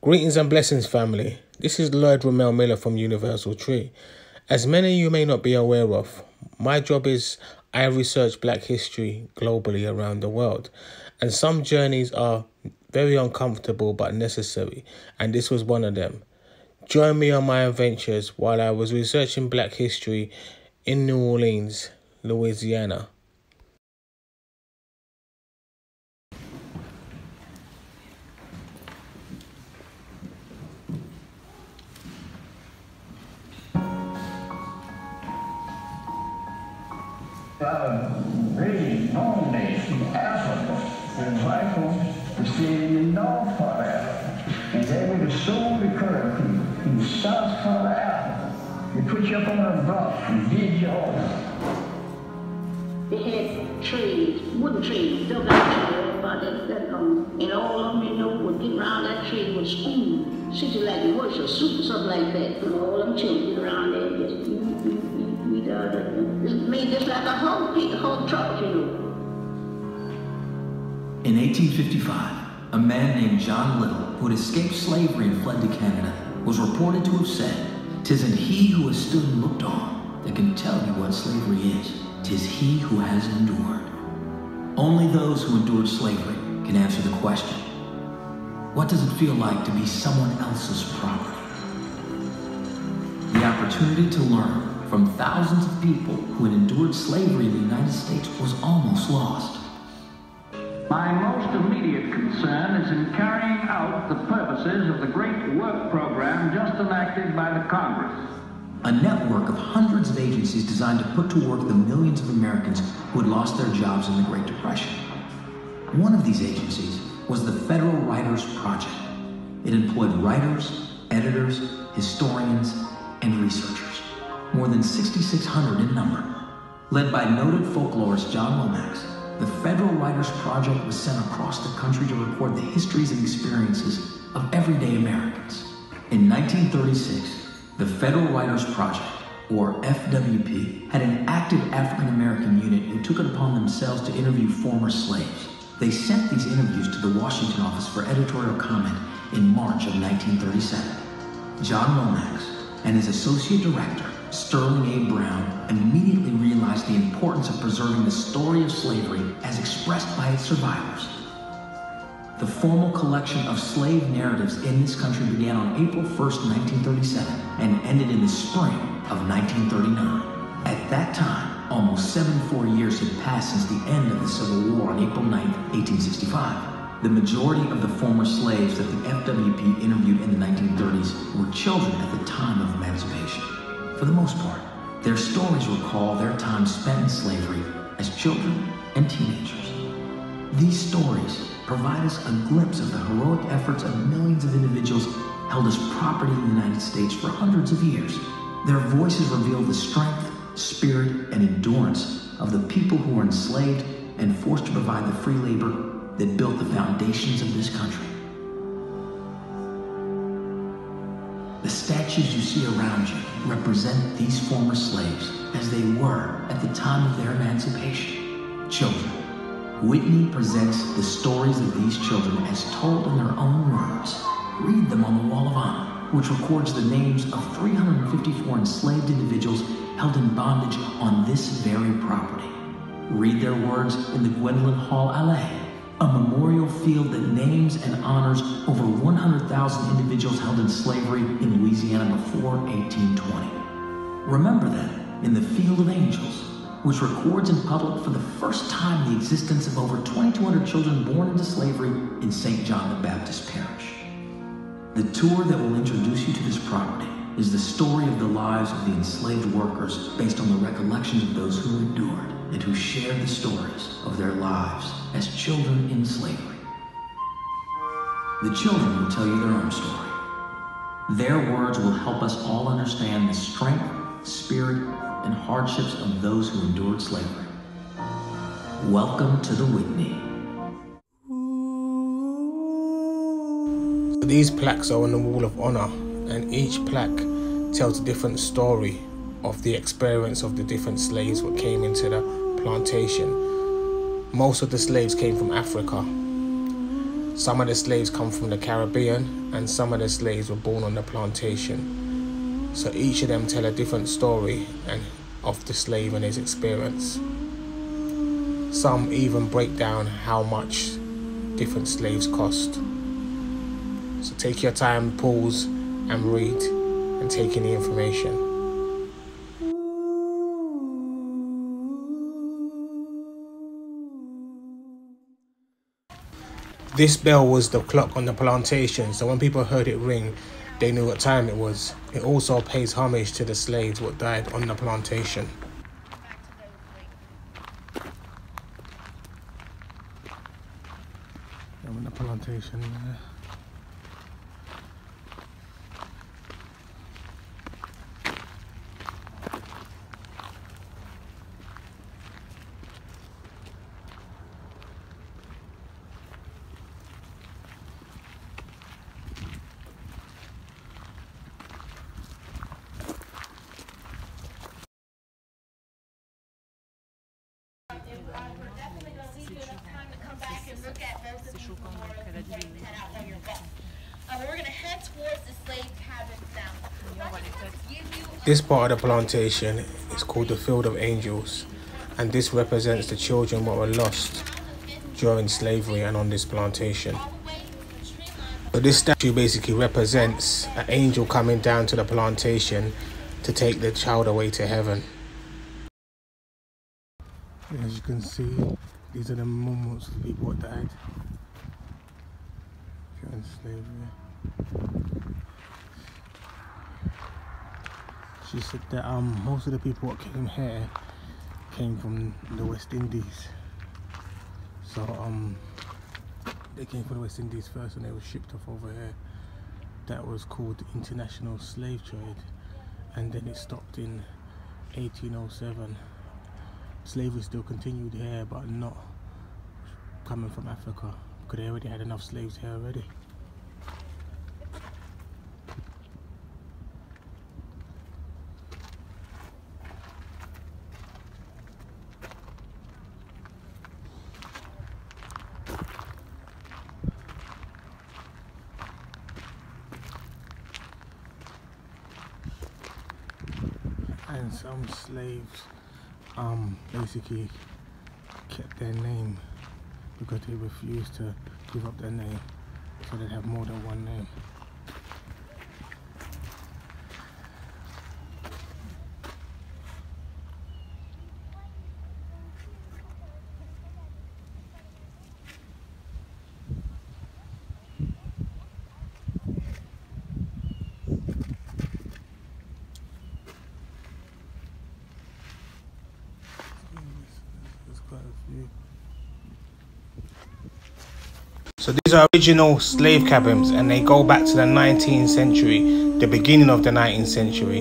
Greetings and blessings, family. This is Lloyd Ramel Miller from Universal Tree. As many of you may not be aware of, my job is I research Black history globally around the world. And some journeys are very uncomfortable but necessary, and this was one of them. Join me on my adventures while I was researching Black history in New Orleans, Louisiana. Really only in Africa, the white folks stayed in the north part of Africa, and they would have sold the currency in the south part of Africa. They put you up on a block and did you off. They had trees, wooden trees, dug out trees about that long, and all of them, would get around that tree with spoon, sit you like you worship soup or something like that. All them children get around there and just it made just like a whole truck, In 1855, a man named John Little, who had escaped slavery and fled to Canada, was reported to have said, "'Tisn't he who has stood and looked on that can tell you what slavery is. 'Tis he who has endured." Only those who endured slavery can answer the question, what does it feel like to be someone else's property? The opportunity to learn from thousands of people who had endured slavery in the United States was almost lost. My most immediate concern is in carrying out the purposes of the great work program just enacted by the Congress. A network of hundreds of agencies designed to put to work the millions of Americans who had lost their jobs in the Great Depression. One of these agencies was the Federal Writers Project. It employed writers, editors, historians, and researchers, more than 6,600 in number. Led by noted folklorist John Lomax, the Federal Writers Project was sent across the country to record the histories and experiences of everyday Americans. In 1936, the Federal Writers Project, or FWP, had an active African-American unit who took it upon themselves to interview former slaves. They sent these interviews to the Washington office for editorial comment in March of 1937. John Lomax and his associate director, Sterling A. Brown, immediately realized the importance of preserving the story of slavery as expressed by its survivors. The formal collection of slave narratives in this country began on April 1st, 1937, and ended in the spring of 1939. At that time, almost 74 years had passed since the end of the Civil War on April 9th, 1865. The majority of the former slaves that the FWP interviewed in the 1930s were children at the time of emancipation. For the most part, their stories recall their time spent in slavery as children and teenagers. These stories provide us a glimpse of the heroic efforts of millions of individuals held as property in the United States for hundreds of years. Their voices reveal the strength, spirit, and endurance of the people who were enslaved and forced to provide the free labor that built the foundations of this country. The statues you see around you represent these former slaves as they were at the time of their emancipation, children. Whitney presents the stories of these children as told in their own words. Read them on the Wall of Honor, which records the names of 354 enslaved individuals held in bondage on this very property. Read their words in the Gwendolyn Hall Alley, a memorial field that names and honors over 100,000 individuals held in slavery in Louisiana before 1820. Remember that in the Field of Angels, which records in public for the first time the existence of over 2,200 children born into slavery in St. John the Baptist Parish. The tour that will introduce you to this property is the story of the lives of the enslaved workers based on the recollections of those who endured and who shared the stories of their lives as children in slavery. The children will tell you their own story. Their words will help us all understand the strength, spirit, and hardships of those who endured slavery. Welcome to the Whitney. These plaques are on the Wall of Honor, and each plaque tells a different story of the experience of the different slaves that came into the plantation. Most of the slaves came from Africa. Some of the slaves come from the Caribbean, and some of the slaves were born on the plantation. So each of them tell a different story of the slave and his experience. Some even break down how much different slaves cost. So take your time, pause and read and take in the information. This bell was the clock on the plantation, so when people heard it ring, they knew what time it was. It also pays homage to the slaves what died on the plantation. I'm on the plantation there. We're going to head towards the slave cabins now. This part of the plantation is called the Field of Angels, and this represents the children that were lost during slavery and on this plantation. But this statue basically represents an angel coming down to the plantation to take the child away to heaven. As you can see, these are the moments of the people that died during slavery. She said that most of the people that came here came from the West Indies. So they came from the West Indies first and they were shipped off over here. That was called the international slave trade, and then it stopped in 1807. Slavery still continued here, but not coming from Africa, because they already had enough slaves here already. And some slaves basically kept their name because they refused to give up their name, so they'd have more than one name. So these are original slave cabins, and they go back to the 19th century, the beginning of the 19th century.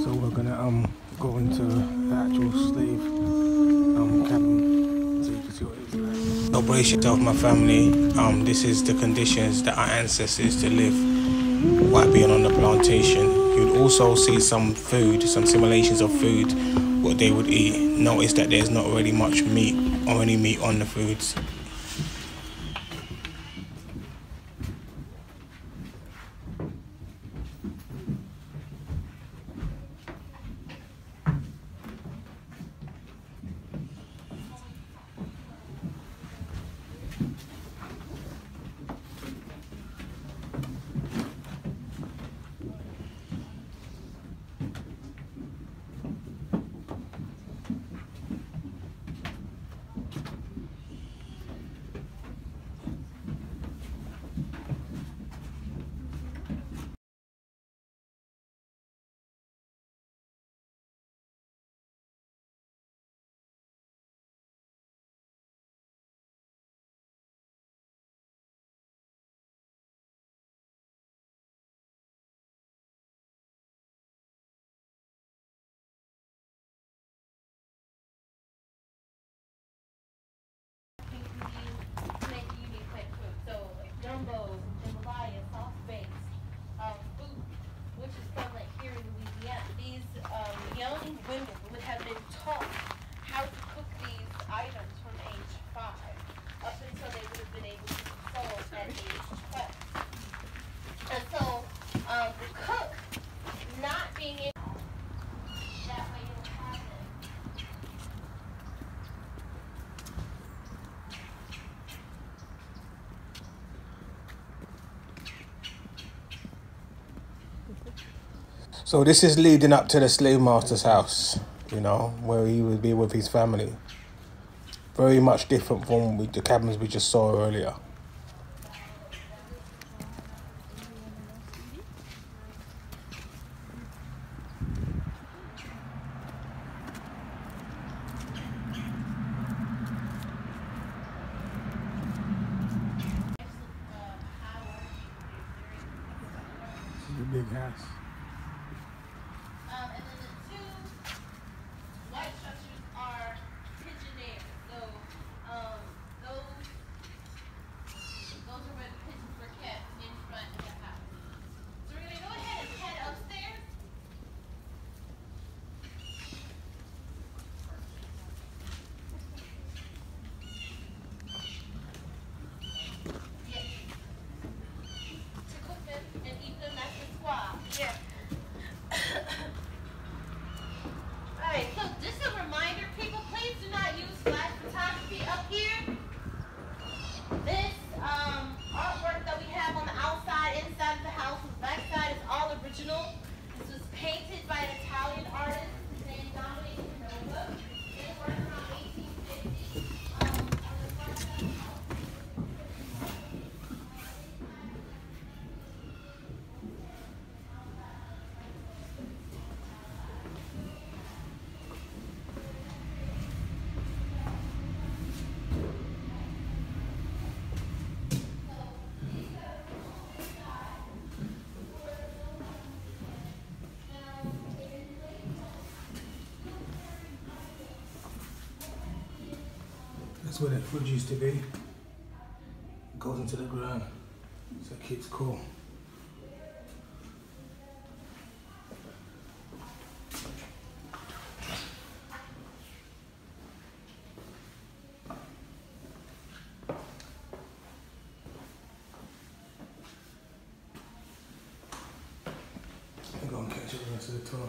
So we're gonna go into the actual slave cabin. So brace yourself, my family. This is the conditions that our ancestors to live while being on the plantation. You'd also see some food, some simulations of food, what they would eat. Notice that there's not really much meat or any meat on the foods. women would have been taught how to cook these items from age 5 up until they would have been able to sew at age 12. And so the cook not being able, that way you'll have it. So this is leading up to the slave master's house, you know, where he would be with his family. Very much different from the cabins we just saw earlier. This is a big house. And then the two white structures are pigeonniers. So those are where the pigeons were kept in front of the house. So we're gonna go ahead and head upstairs. Yes. To cook them and eat them as the squab. Yeah. Alright, so just a reminder, people, please do not use flash photography up here. This artwork that we have on the outside, inside of the house, the back side is all original. This was painted by an Italian artist named Dominic Canova. They worked around 1850. On the front side of the house. That's where that fridge used to be. It goes into the ground, so it keeps cool. I'm going to catch up the rest of the tour.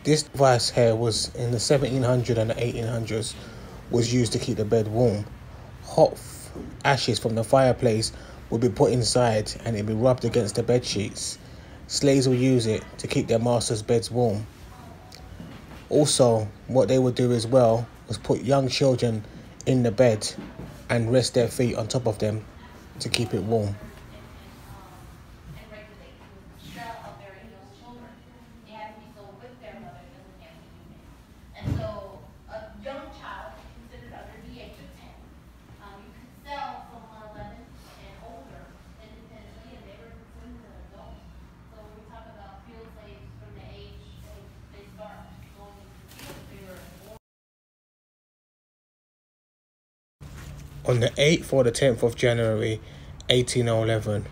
This device here was in the 1700s and the 1800s, was used to keep the bed warm. Hot ashes from the fireplace would be put inside and it'd be rubbed against the bed sheets. Slaves would use it to keep their masters' beds warm. Also, what they would do as well was put young children in the bed and rest their feet on top of them to keep it warm. And regulate the smell of their those children. They have to be sold with their mother, it doesn't have to be made. And so a young child is considered under the age of 10. You could sell someone 11 and older independently, and they were considered an adult. So when we talk about field slaves from the age they start going into the field, they were born. On the 8th or the 10th of January 1811,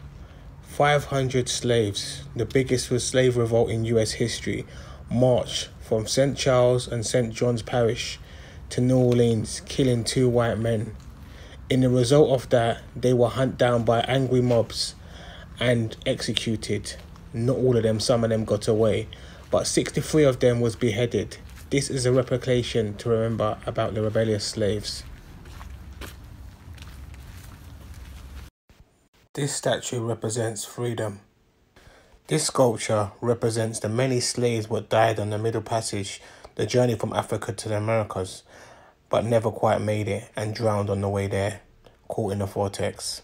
500 slaves, the biggest slave revolt in US history, marched from St. Charles and St. John's Parish to New Orleans, killing 2 white men. In the result of that, they were hunted down by angry mobs and executed. Not all of them, some of them got away, but 63 of them was beheaded. This is a replication to remember about the rebellious slaves. This statue represents freedom. This sculpture represents the many slaves that died on the Middle Passage, the journey from Africa to the Americas, but never quite made it and drowned on the way there, caught in the vortex.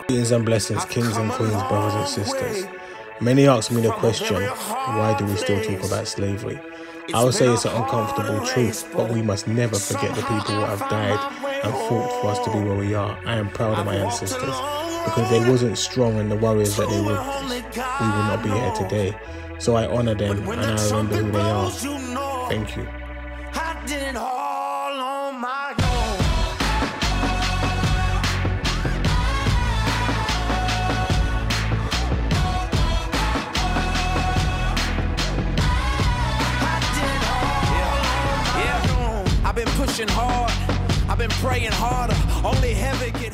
Greetings and blessings, kings and queens, brothers and sisters. Many ask me the question, why do we still talk about slavery? I would say it's an uncomfortable truth, but we must never forget the people who have died and fought for us to be where we are. I am proud of my ancestors, because they wasn't strong and the warriors that they were, we would not be here today. So I honor them and I remember who they are. Thank you. I did it all on my own. I've been pushing hard, I've been praying harder. Only heaven can